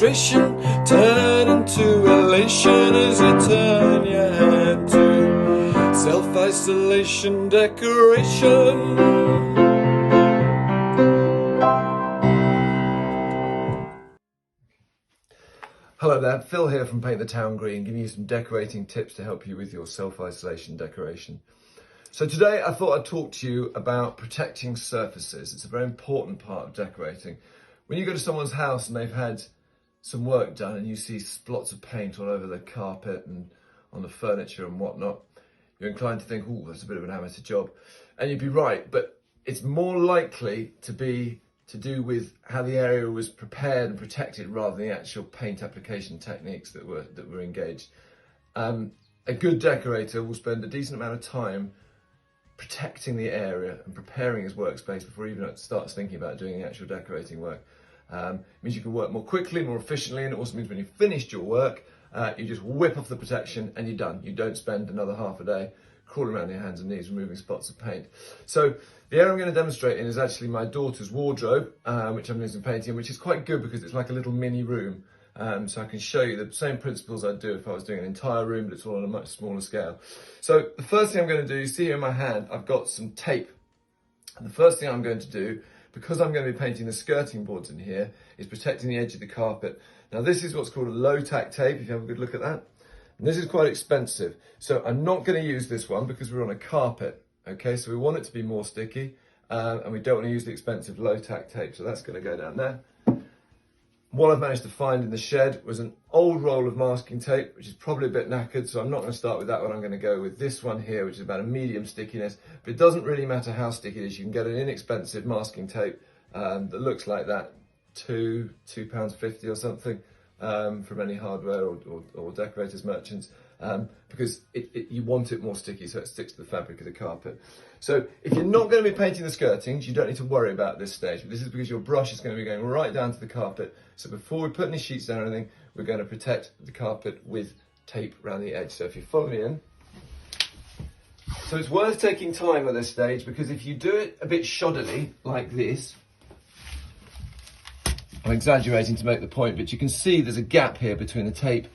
frustration turn into elation as you turn your head to self-isolation decoration. Hello there, Phil here from Paint the Town Green, giving you some decorating tips to help you with your self-isolation decoration. So today I thought I'd talk to you about protecting surfaces. It's a very important part of decorating. When you go to someone's house and they've had some work done and you see splots of paint all over the carpet and on the furniture and whatnot, you're inclined to think, oh, that's a bit of an amateur job. And you'd be right, but it's more likely to be to do with how the area was prepared and protected rather than the actual paint application techniques that were engaged. A good decorator will spend a decent amount of time protecting the area and preparing his workspace before he even starts thinking about doing the actual decorating work. It means you can work more quickly, more efficiently, and it also means when you've finished your work, you just whip off the protection and you're done. You don't spend another half a day crawling around your hands and knees removing spots of paint. So the area I'm going to demonstrate in is actually my daughter's wardrobe, which I'm doing some painting, which is quite good because it's like a little mini room. So I can show you the same principles I'd do if I was doing an entire room, but it's all on a much smaller scale. So the first thing I'm going to do, you see here in my hand, I've got some tape. And the first thing I'm going to do, because I'm going to be painting the skirting boards in here, is protecting the edge of the carpet. Now this is what's called a low tack tape, if you have a good look at that. And this is quite expensive. So I'm not going to use this one because we're on a carpet. Okay, so we want it to be more sticky and we don't want to use the expensive low tack tape. So that's going to go down there. What I've managed to find in the shed was an old roll of masking tape, which is probably a bit knackered. So I'm not going to start with that one. I'm going to go with this one here, which is about a medium stickiness. But it doesn't really matter how sticky it is. You can get an inexpensive masking tape that looks like that, £2.50 or something. From any hardware or decorators merchants, because you want it more sticky so it sticks to the fabric of the carpet. So if you're not going to be painting the skirtings, you don't need to worry about this stage. But this is because your brush is going to be going right down to the carpet. So before we put any sheets down or anything, we're going to protect the carpet with tape around the edge. So if you follow me in. So it's worth taking time at this stage, because if you do it a bit shoddily like this, I'm exaggerating to make the point, but you can see there's a gap here between the tape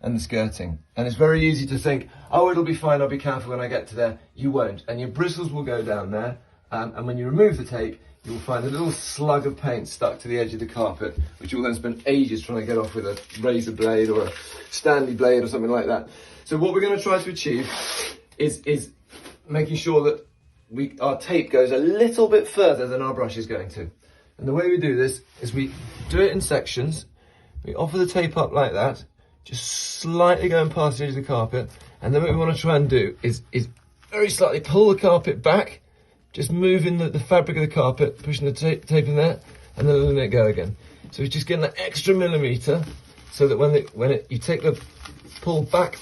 and the skirting. And it's very easy to think, oh, it'll be fine, I'll be careful when I get to there. You won't. And your bristles will go down there. And when you remove the tape, you will find a little slug of paint stuck to the edge of the carpet, which you will then spend ages trying to get off with a razor blade or a Stanley blade or something like that. So what we're going to try to achieve is making sure that our tape goes a little bit further than our brush is going to. And the way we do this is we do it in sections. We offer the tape up like that, just slightly going past the edge of the carpet. And then what we want to try and do is very slightly pull the carpet back, just moving the fabric of the carpet, pushing the tape in there, and then letting it go again. So it's just getting that extra millimetre, so that when you take the pull back,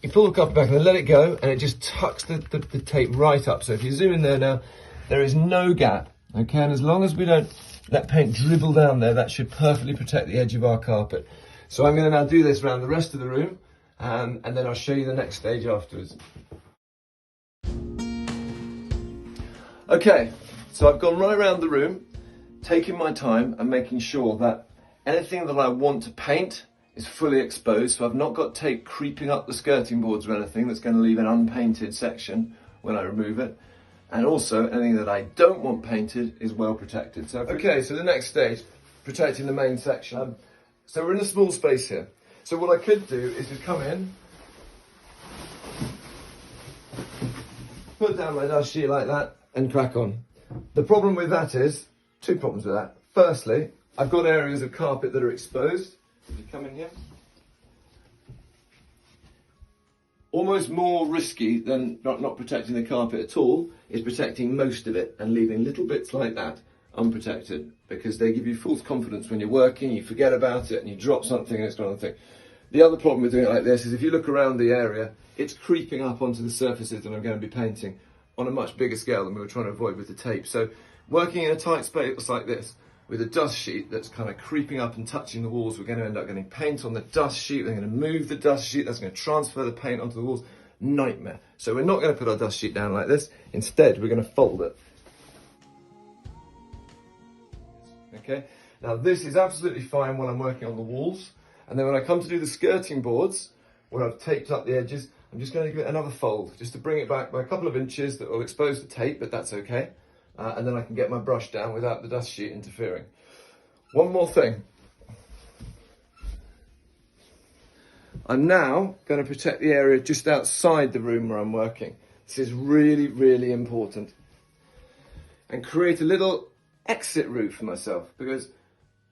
you pull the carpet back and then let it go, and it just tucks the tape right up. So if you zoom in there now, there is no gap. Okay, and as long as we don't let paint dribble down there, that should perfectly protect the edge of our carpet. So I'm going to now do this around the rest of the room, and then I'll show you the next stage afterwards. Okay, so I've gone right around the room, taking my time and making sure that anything that I want to paint is fully exposed. So I've not got tape creeping up the skirting boards or anything that's going to leave an unpainted section when I remove it. And also, anything that I don't want painted is well protected. So, okay, so the next stage, protecting the main section. So we're in a small space here. So what I could do is just come in, put down my dust sheet like that, and crack on. The problem with that is, two problems with that. Firstly, I've got areas of carpet that are exposed. If you come in here. Almost more risky than not protecting the carpet at all is protecting most of it and leaving little bits like that unprotected, because they give you false confidence when you're working, you forget about it and you drop something and it's not a thing. The other problem with doing it like this is if you look around the area, it's creeping up onto the surfaces that I'm going to be painting on a much bigger scale than we were trying to avoid with the tape. So working in a tight space like this, with a dust sheet that's kind of creeping up and touching the walls, we're going to end up getting paint on the dust sheet. We're going to move the dust sheet. That's going to transfer the paint onto the walls. Nightmare. So we're not going to put our dust sheet down like this. Instead, we're going to fold it. Okay. Now this is absolutely fine when I'm working on the walls, and then when I come to do the skirting boards, where I've taped up the edges, I'm just going to give it another fold, just to bring it back by a couple of inches that will expose the tape, but that's okay. And then I can get my brush down without the dust sheet interfering. One more thing. I'm now going to protect the area just outside the room where I'm working. This is really, really important. And create a little exit route for myself, because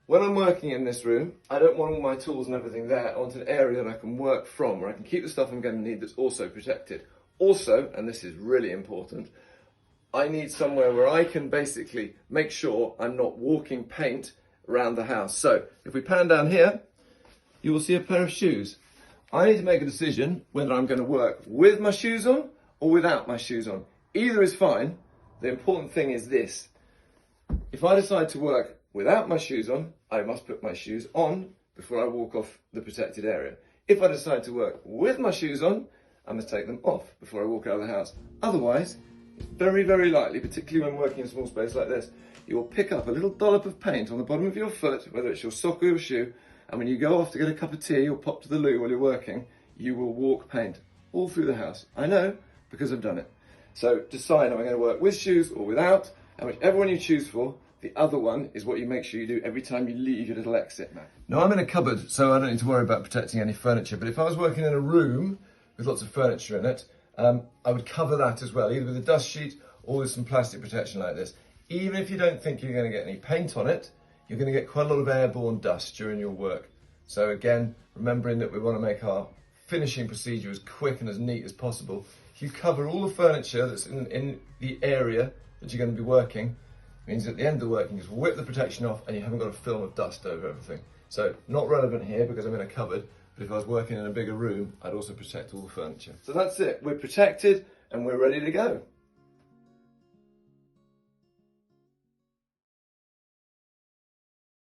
when I'm working in this room, I don't want all my tools and everything there. I want an area that I can work from, where I can keep the stuff I'm going to need that's also protected. Also, and this is really important, I need somewhere where I can basically make sure I'm not walking paint around the house. So if we pan down here, you will see a pair of shoes. I need to make a decision whether I'm going to work with my shoes on or without my shoes on. Either is fine. The important thing is this. If I decide to work without my shoes on, I must put my shoes on before I walk off the protected area. If I decide to work with my shoes on, I must take them off before I walk out of the house. Otherwise, it's very, very likely, particularly when working in a small space like this, you will pick up a little dollop of paint on the bottom of your foot, whether it's your sock or your shoe, and when you go off to get a cup of tea or pop to the loo while you're working, you will walk paint all through the house. I know, because I've done it. So decide, am I going to work with shoes or without, and whichever one you choose for, the other one is what you make sure you do every time you leave your little exit. Now I'm in a cupboard, so I don't need to worry about protecting any furniture, but if I was working in a room with lots of furniture in it, I would cover that as well, either with a dust sheet or with some plastic protection like this. Even if you don't think you're going to get any paint on it, you're going to get quite a lot of airborne dust during your work. So again, remembering that we want to make our finishing procedure as quick and as neat as possible, if you cover all the furniture that's in the area that you're going to be working, means at the end of the work you can just whip the protection off and you haven't got a film of dust over everything. So not relevant here because I'm in a cupboard, but if I was working in a bigger room, I'd also protect all the furniture. So that's it, we're protected and we're ready to go.